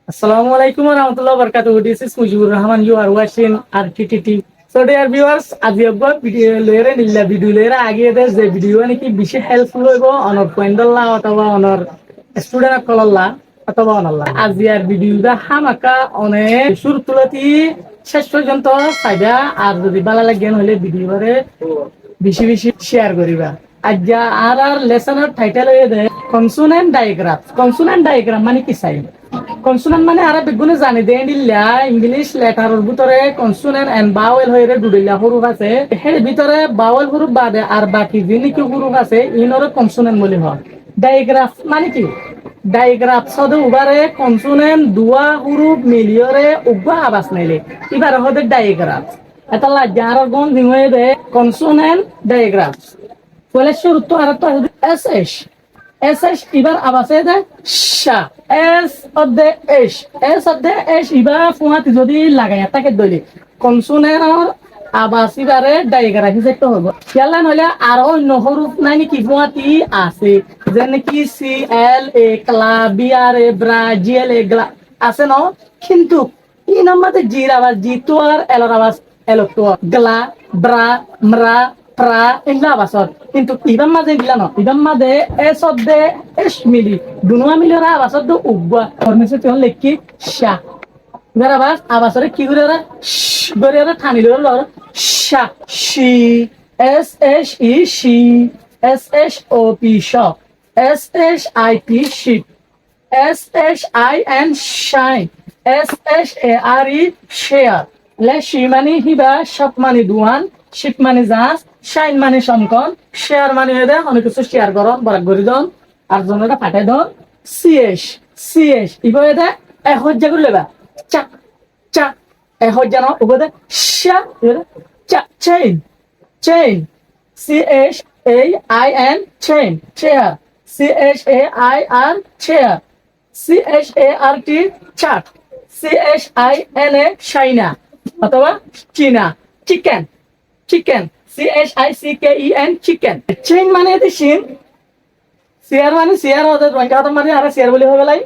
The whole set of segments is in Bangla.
Assalamu alaikum warahmatullahi wabarakatuh. This is Mujibur Rahman. You are watching RTTT. So dear viewers, আজ আমরা ভিডিও লয়েরে নিলা ভিডিও লয়েরে আগে দে যে ভিডিও নাকি বেশি হেল্পফুল হইব অনর পয়েন্টল্লা অথবা অনর স্টুডেন্ট কলল্লা অথবা অনল্লা আজ ইয়ার ভিডিওটা হামাকা অনেক শুরু তুলতি শেষ পর্যন্ত চাইবা আর যদি ভালো লাগে হলে ভিডিওরে বেশি বেশি শেয়ার করিবা আজ আর লেসনের টাইটেল হয়ে দেয় কনসোনেন্ট ডায়াগ্রাম। কনসোনেন্ট ডায়াগ্রাম মানে কি চাই? কনসোনেন্ট মানে আরা বেগুনে জানি দে দিল্লা ইংলিশ লেটারের ভিতরে কনসোনেন্ট এন্ড বাওয়েল হইরে দুডিল্লা হুরুফ আছে এর ভিতরে বাওয়েল হুরুফ বাদে আর বাকি যিনি কি হুরুফ আছে ইনরে কনসোনেন্ট বলি হয়। ডায়াগ্রাফ মানে কি? ডায়াগ্রাফ সদে উবারে কনসোনেন্ট দুয়া হুরুফ মিলিয়রে উবা আবাস নাইলে এবার হদে ডায়াগ্রাফ এটা যার গুণ হিময়ে দে কনসোনেন্ট ডায়াগ্রাফ ফলে শুরু তো আর তো এস এস এস এবার আবাসে দে শা এস অফ দে এস ইবা ফুয়াতি যদি লাগাই তাকে দলি কনসোনেন্টর আবাস ইবারে ডায়াগ্রাফ হিসেবে হবো খেলা নইলে আরো অন্য হরুফ নাই নাকি ফুয়াতি আছে যেন কি সি এল এ ক্লা বি আর এ ব্রা জি এল এ গ্লা আছে ন কিন্তু ই নাম্বারে জির আওয়াজ জি তো আর এলর আওয়াজ এলো তো গ্লা ব্রা মরা প্রা এগুলা আবাসত কিন্তু ইবাম মাঝে দিলা ন ইবাম মাঝে এস অফ দে এস মিলি দুনুয়া মিলিরা আবাসত দো উগবা ফরমেশন তো লেখি শা যারা বাস আবাসরে কি করে রা গরে রা ঠানি লর শা শি এস এস ই শি S S O P shop S S I P ship S S I N shine S S A R E share লে শি মানে হিবা শপ মানে দুয়ান শিপ মানে জাহাজ শাইন মানে সমকন শেয়ার মানে হয়ে অনেক কিছু শেয়ার করন বরাক করি দন আর জনটা পাঠাই দন সিএস ইবো দে হজ্জা করে লেবা চা চা হজ্জা ন ওবদে শা চা chain C H A I N chain chair C H A I R chair C H A R T chart C H I N A China অথবা চীনা চিকেন CHICKEN চিকেন চেইন মানে দিছিন শেয়ার মানে শেয়ার হতে রংকাত মানে আর শেয়ার বলি হবে লাই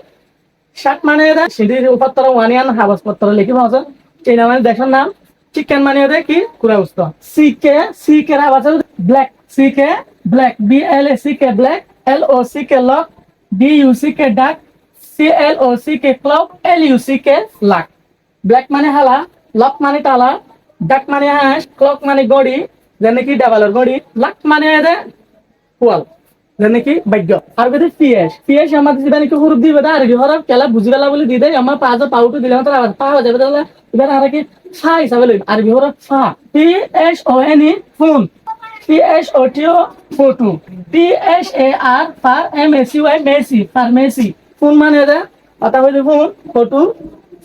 শার্ট মানে এটা সিঁড়ির উপর ওয়ানিয়ান হাবাস পত্র লিখিব আছে চেইন মানে দেখেন নাম চিকেন মানে এটা কি কুরা বস্তু সিকে হাবাস black C K black BLACK black LOCK lock DUCK duck CLOCK clock LUCK luck black মানে হালা লক মানে তালা ডাক মানে হাঁস ক্লক মানে গড়ি যেন কি ডাবলের গড়ি লাক মানে পোয়াল যেন কি ভাগ্য আর যদি পিএস আমাদের যেটা নাকি হুরুপ দিবে আর কি হরফ কেলা বুঝি গেলা বলে দিয়ে দেয় আমার পাঁচ পাউটু দিলে আমার পাওয়া যাবে তাহলে এবার আর কি ফা হিসাবে লইব আর কি হরফ ফা PSONE phone PSOTO photo PSAR ফার MACY মেসি ফার্মেসি ফোন মানে কথা হইলে ফোন ফটো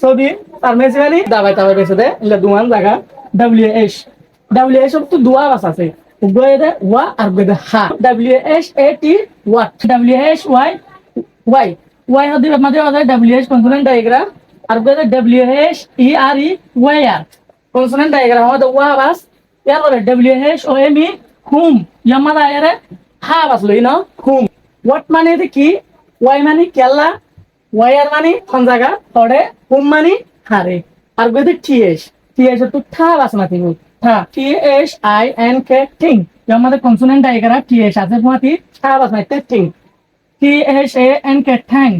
ছবি ফার্মেসি মানে দাবাই টাবাই বেছে দে এগুলা দুমান জায়গা WS তো দুয়া বাস আছে উগয়ে দে ওয়া আর গদে হা WSAT ওয়াট WSY হদি মাঝে মাঝে WS কনসোনেন্ট ডায়াগ্রাম আর গদে WSERE ওয়ার কনসোনেন্ট ডায়াগ্রাম হদে ওয়া বাস ইয়ার WHOME হুম ইয়ামাদা এরে হা বাস লই না হুম ওয়াট মানে কি ওয়াই মানে কেলা ওয়ার মানে কোন জায়গা পড়ে হুম মানে হারে আর গদে TS তো থা বাস না তিনি থা THINK থিং আমাদের কনসোনেন্ট ডায়াগ্রাম TS আছে পুয়াতি থা বাস না thing THANK thank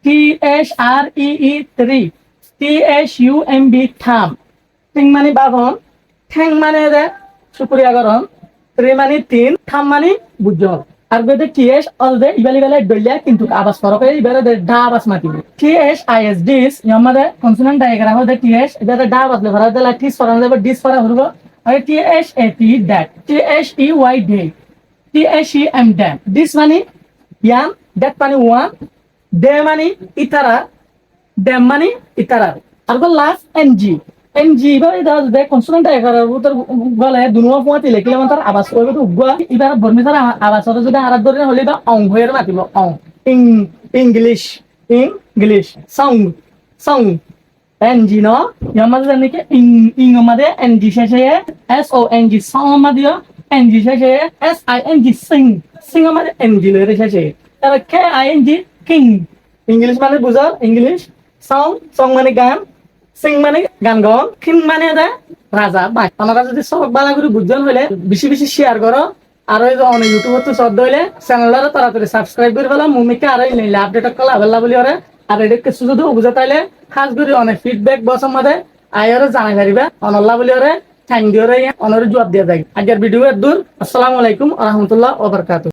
THREE 3 THUMB থাম থিং মানে বাগন থ্যাং মানে শুক্রিয়া করন 3 মানে 3 থাম মানে বুঝল আর গদে TS অলদে ইবালি বেলা ডলিয়া কিন্তু আবাস ফরক ইবারে ডা আবাস মাতিব THIS দিস আমাদের কনসোনেন্ট ডায়াগ্রাম হদে TS ইবারে ডা আবাস লেখা হদে লা টিস ফরান দেব ডিস ফরা হরব আর THAT that THEY they THEM them this মানে ইয়াম দ্যাট মানে ওয়ান ডে মানে ইতারা ড্যাম মানে ইতারা আর লাস্ট NG বা এটা দে কনসোনেন্ট ডায়াগ্রাম উত্তর বলে দুনুয়া পুয়াতি লেখিলে মানে তার আবাস করবে তো উগা ইবার বর্মিতার আবাস হতে যদি আরাত ধরে হলে বা অং হয়ে মাতিব অং ইংলিশ সাউন্ড NG ন ইয়ামাদে জানি কি ইং আমাদে NG শেষে SONG সাউন্ড আমাদে NG শেষে SING সিং আমাদে NG লরে শেষে তার KING কিং ইংলিশ মানে বুঝা ইংলিশ সং মানে গান, সিং মানে গান গান, খিন মানে দে রাজা বাই। আপনারা যদি সব বালা করে বুঝছেন হইলে বেশি বেশি শেয়ার করো। আর ওই যে অনেক ইউটিউবত তো সব হইলে চ্যানেলটা তাড়াতাড়ি সাবস্ক্রাইব করে ফেলা, মুমিকে আর এই নিলে আপডেট কলা আবেলা বলি ওরে। আর এটা কিছু যদি অবুঝা তাইলে খাস করে অনেক ফিডব্যাক বসর মধ্যে আয়রে জানাই পারিবা অনল্লা বলি ওরে থ্যাংক ইউ রে অনরে জবাব দিয়া যায়। আগের ভিডিও এর দূর। আসসালামু আলাইকুম ওয়া রাহমাতুল্লাহ ওয়া বারাকাতুহু।